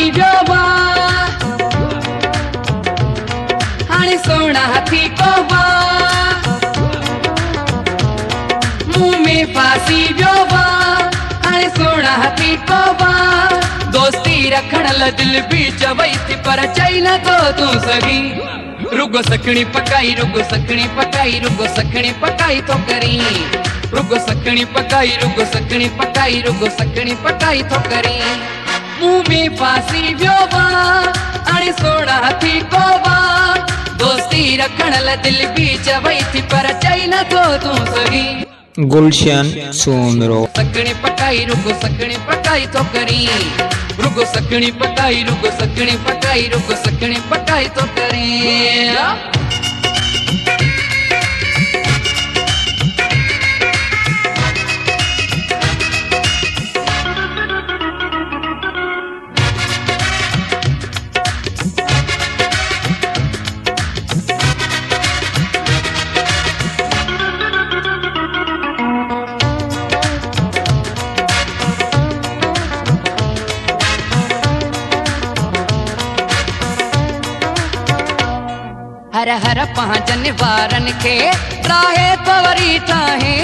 फासी व्योवा हाणे सोना थी कोवा मुंह में फासी व्योवा हाणे सोना थी कोवा दोस्ती रखण ला दिल भी चवई थी पर चई न तो तू सगी रुगो सकणी पकाई रुगो सकणी पकाई रुगो सकणी पकाई तो करी रुगो सकणी पकाई रुगो सकणी पकाई रुगो सकणी पकाई तो करी मुंह में फासी व्योवा हाणे सोना थी कोवा दोस्ती रखण ला दिल भी चवई थी पर चई न तो तू सगी गुलशन सोमरो सकणी पकाई रुगो सकणी पकाई तो करी रुगो सकणी पकाई रुगो सकणी पकाई रुगो सकणी पकाई तो करी हर हर पांचन वारन के राहे पवरी ठाहे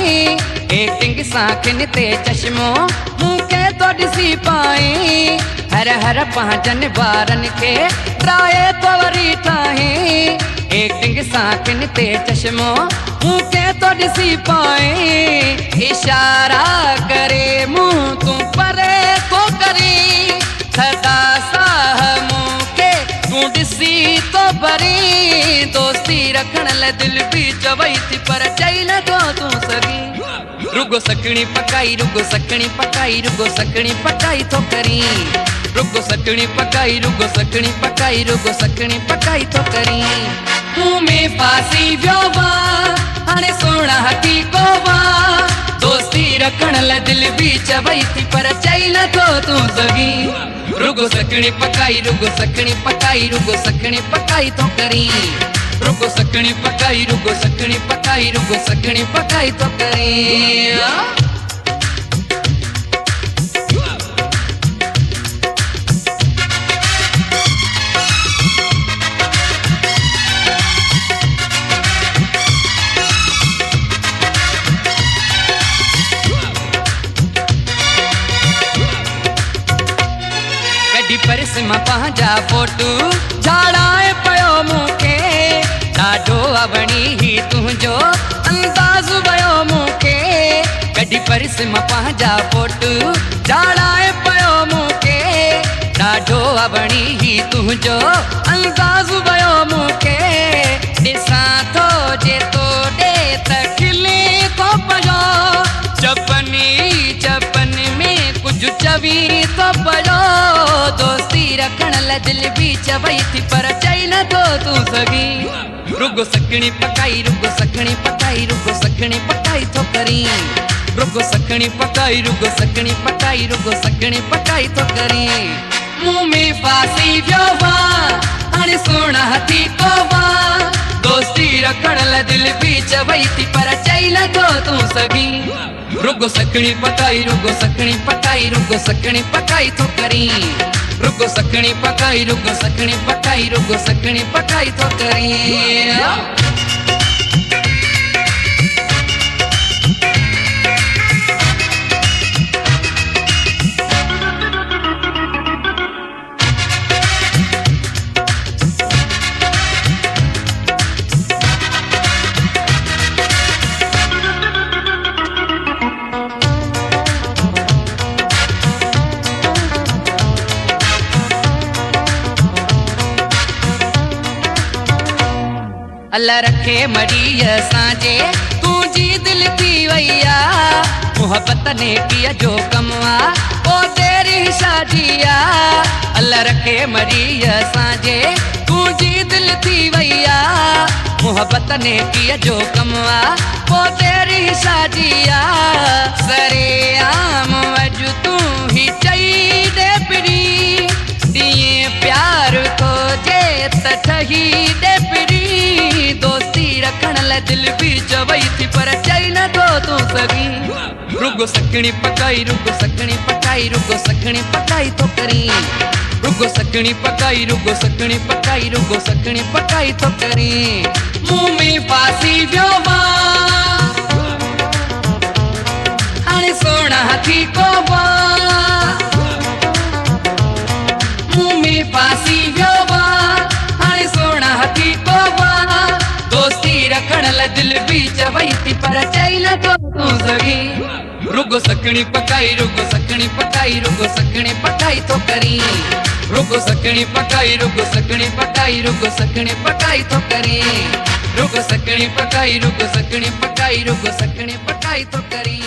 एक्टिंग साखिन ते चश्मो मुंह के तो दिसी पाए हर हर पांचन वारन के राहे पवरी ठाहे एक्टिंग साखिन ते चश्मो मुंह के तो दिसी पाए इशारा करे मुंह तू परे को करी सदा साह मुंह के तू दिसी तो बरी दोस्ती रखण ला दिल भी चवई थी पर चई न तो तू सगी रुगो सकणी पकाई रुगो सकणी पकाई रुगो सकणी पकाई तो करी रुगो सकणी पकाई रुगो सकणी पकाई रुगो सकणी पकाई तो करी मुंह में फासी व्योवा हाणे सोना थी कोवा दोस्ती रखण ला दिल भी चवई थी पर चई न तो तू सगी रुगो सकणी पकाई रुगो सकणी पकाई रुगो सकणी पकाई तो करी रुगो सकणी पकाई रुगो सकणी पकाई रुगो सकणी पकाई तो करी परस मां पंहिंजा फोटू झाड़ाए पयो मूंखे ॾाढो अवणी ही तुंहिंजो अंदाज़ वियो मूंखे कॾहिं परस मां पंहिंजा फोटू झाड़ाए पयो मूंखे ॾाढो अवणी ही तुंहिंजो अंदाज़ वियो मूंखे ॾिसां थो जे तोॾे त खिले थो पियो चपनी चपन में कुझु चवी थो पियो दोस्ती रखण ला दिल भी चवई थी पर चई न तो तू सगी रुगो सकणी पकाई रुगो सकणी पकाई रुगो सकणी पकाई तो करी रुगो सकणी पकाई रुगो सकणी पकाई रुगो सकणी पकाई तो करी मुंह में फासी व्योवा हाणे सोना थी कोवा दोस्ती रखण ला दिल भी चवई थी पर चई न तो तू सगी रुगो सकणी पकाई रुगो सकणी पकाई रुगो सकणी पकाई तो करी रुगो सकणी पकाई रुगो सकणी पकाई रुगो सकणी पकाई तो करी अल्लाह रखे मरीय साजे तुझी दिल थी वैया मोहब्बत ने किया जो कमवा ओ तेरी शादिया अल्लाह रखे मरीय साजे तुझी दिल थी वैया मोहब्बत ने किया जो कमवा ओ तेरी शादिया सरे आम वजू तू ही चई दे पिरी दिए प्यार को जे तठही दे पिरी दोस्ती रखण ला दिल भी चवई थी पर चई न तो तू सगी रुगो सकणी पकाई रुगो सकणी पकाई रुगो सकणी पकाई तो करी रुगो सकणी पकाई रुगो सकणी पकाई रुगो सकणी पकाई तो करी मुंह में फासी व्यो हाणे सोना हाथी को मुंह में फासी व्यो हाणे सोना हाथी को दोस्ती रखण ला दिल भी चवई थी पर चई न तो तू सगी रुगो सकणी पकाई रुगो सकणी पकाई रुगो सकणी पकाई तो करी रुगो सकणी पकाई रुगो सकणी पकाई रुगो सकणी पकाई तो करी रुगो सकणी पकाई रुगो सकणी पकाई रुगो सकणी पकाई तो करी